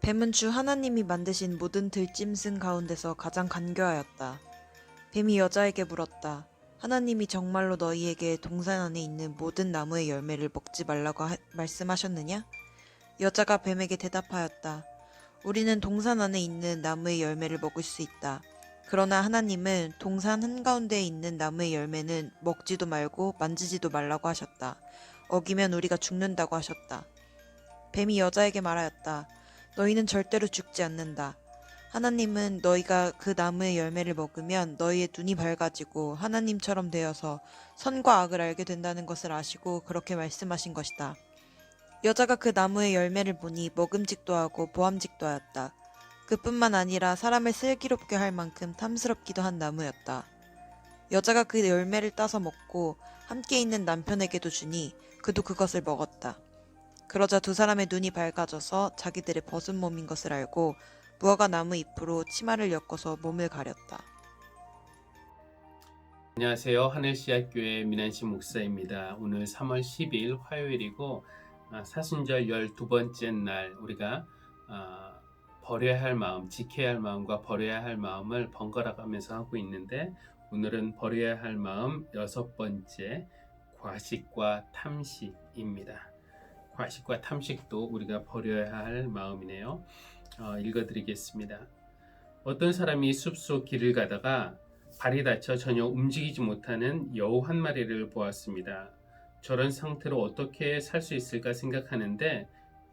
뱀은 주 하나님이 만드신 모든 들짐승 가운데서 가장 간교하였다. 뱀이 여자에게 물었다. 하나님이 정말로 너희에게 동산 안에 있는 모든 나무의 열매를 먹지 말라고 말씀하셨느냐? 여자가 뱀에게 대답하였다. 우리는 동산 안에 있는 나무의 열매를 먹을 수 있다. 그러나 하나님은 동산 한가운데에 있는 나무의 열매는 먹지도 말고 만지지도 말라고 하셨다. 어기면 우리가 죽는다고 하셨다. 뱀이 여자에게 말하였다. 너희는 절대로 죽지 않는다. 하나님은 너희가 그 나무의 열매를 먹으면 너희의 눈이 밝아지고 하나님처럼 되어서 선과 악을 알게 된다는 것을 아시고 그렇게 말씀하신 것이다. 여자가 그 나무의 열매를 보니 먹음직도 하고 보암직도 하였다. 그뿐만 아니라 사람을 슬기롭게 할 만큼 탐스럽기도 한 나무였다. 여자가 그 열매를 따서 먹고 함께 있는 남편에게도 주니 그도 그것을 먹었다. 그러자 두 사람의 눈이 밝아져서 자기들의 벗은 몸인 것을 알고 무화과 나무 잎으로 치마를 엮어서 몸을 가렸다. 안녕하세요. 하늘씨앗교회 민한식 목사입니다. 오늘 3월 10일 화요일이고 사순절 12번째 날 우리가 버려야 할 마음, 지켜야 할 마음과 버려야 할 마음을 번갈아 가면서 하고 있는데 오늘은 버려야 할 마음 6번째 과식과 탐식입니다. 과식과 탐식도 우리가 버려야 할 마음이네요. 읽어드리겠습니다. 어떤 사람이 숲속 길을 가다가 발이 다쳐 전혀 움직이지 못하는 여우 한 마리를 보았습니다. 저런 상태로 어떻게 살 수 있을까 생각하는데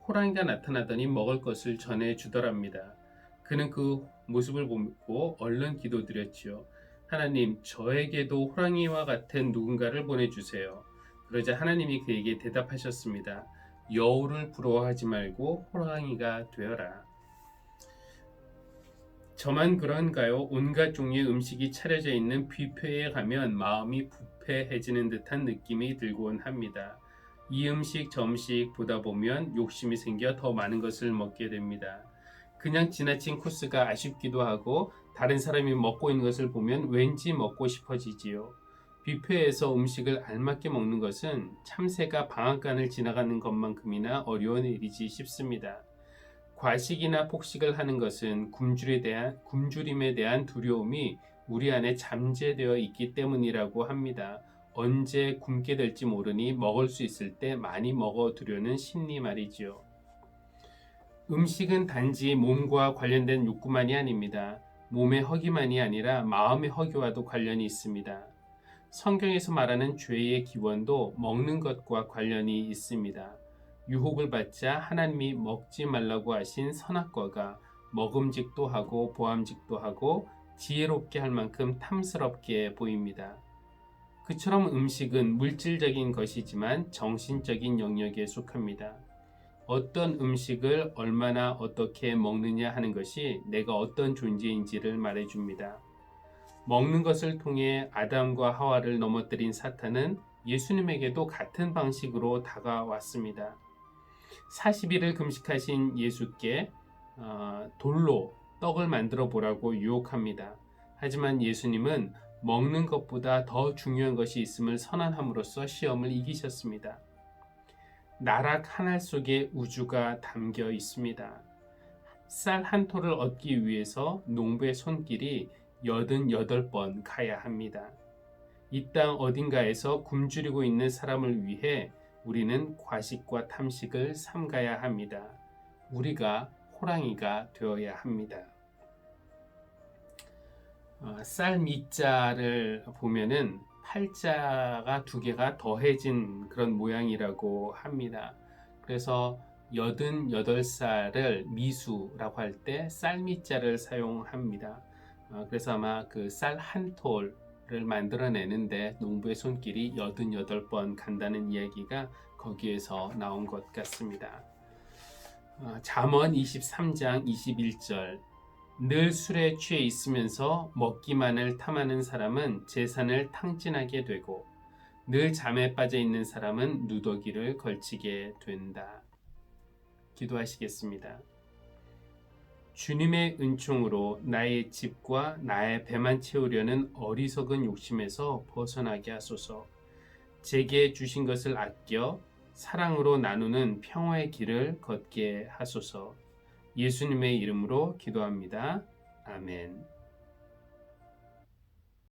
호랑이가 나타나더니 먹을 것을 전해주더랍니다. 그는 그 모습을 보고 얼른 기도드렸지요. 하나님, 저에게도 호랑이와 같은 누군가를 보내주세요. 그러자 하나님이 그에게 대답하셨습니다. 여우를 부러워하지 말고 호랑이가 되어라. 저만 그런가요? 온갖 종류의 음식이 차려져 있는 뷔페에 가면 마음이 부패해지는 듯한 느낌이 들곤 합니다. 이 음식 저 음식 보다 보면 욕심이 생겨 더 많은 것을 먹게 됩니다. 그냥 지나친 코스가 아쉽기도 하고 다른 사람이 먹고 있는 것을 보면 왠지 먹고 싶어지지요. 뷔페에서 음식을 알맞게 먹는 것은 참새가 방앗간을 지나가는 것만큼이나 어려운 일이지 싶습니다. 과식이나 폭식을 하는 것은 굶주림에 대한 두려움이 우리 안에 잠재되어 있기 때문이라고 합니다. 언제 굶게 될지 모르니 먹을 수 있을 때 많이 먹어두려는 심리 말이지요. 음식은 단지 몸과 관련된 욕구만이 아닙니다. 몸의 허기만이 아니라 마음의 허기와도 관련이 있습니다. 성경에서 말하는 죄의 기원도 먹는 것과 관련이 있습니다. 유혹을 받자 하나님이 먹지 말라고 하신 선악과가 먹음직도 하고 보암직도 하고 지혜롭게 할 만큼 탐스럽게 보입니다. 그처럼 음식은 물질적인 것이지만 정신적인 영역에 속합니다. 어떤 음식을 얼마나 어떻게 먹느냐 하는 것이 내가 어떤 존재인지를 말해줍니다. 먹는 것을 통해 아담과 하와를 넘어뜨린 사탄은 예수님에게도 같은 방식으로 다가왔습니다. 40일을 금식하신 예수께 돌로 떡을 만들어 보라고 유혹합니다. 하지만 예수님은 먹는 것보다 더 중요한 것이 있음을 선언함으로써 시험을 이기셨습니다. 나락 하늘 속에 우주가 담겨 있습니다. 쌀 한 톨을 얻기 위해서 농부의 손길이 88번 가야 합니다. 이 땅 어딘가에서 굶주리고 있는 사람을 위해 우리는 과식과 탐식을 삼가야 합니다. 우리가 호랑이가 되어야 합니다. 쌀 밑자를 보면은 팔자가 두 개가 더해진 그런 모양이라고 합니다. 그래서 88쌀을 미수라고 할 때 쌀밑자를 사용합니다. 그래서 아마 그 쌀 한 톨을 만들어내는데 농부의 손길이 88번 간다는 이야기가 거기에서 나온 것 같습니다. 잠언 23장 21절 늘 술에 취해 있으면서 먹기만을 탐하는 사람은 재산을 탕진하게 되고 늘 잠에 빠져 있는 사람은 누더기를 걸치게 된다. 기도하시겠습니다. 주님의 은총으로 나의 집과 나의 배만 채우려는 어리석은 욕심에서 벗어나게 하소서. 제게 주신 것을 아껴 사랑으로 나누는 평화의 길을 걷게 하소서. 예수님의 이름으로 기도합니다. 아멘.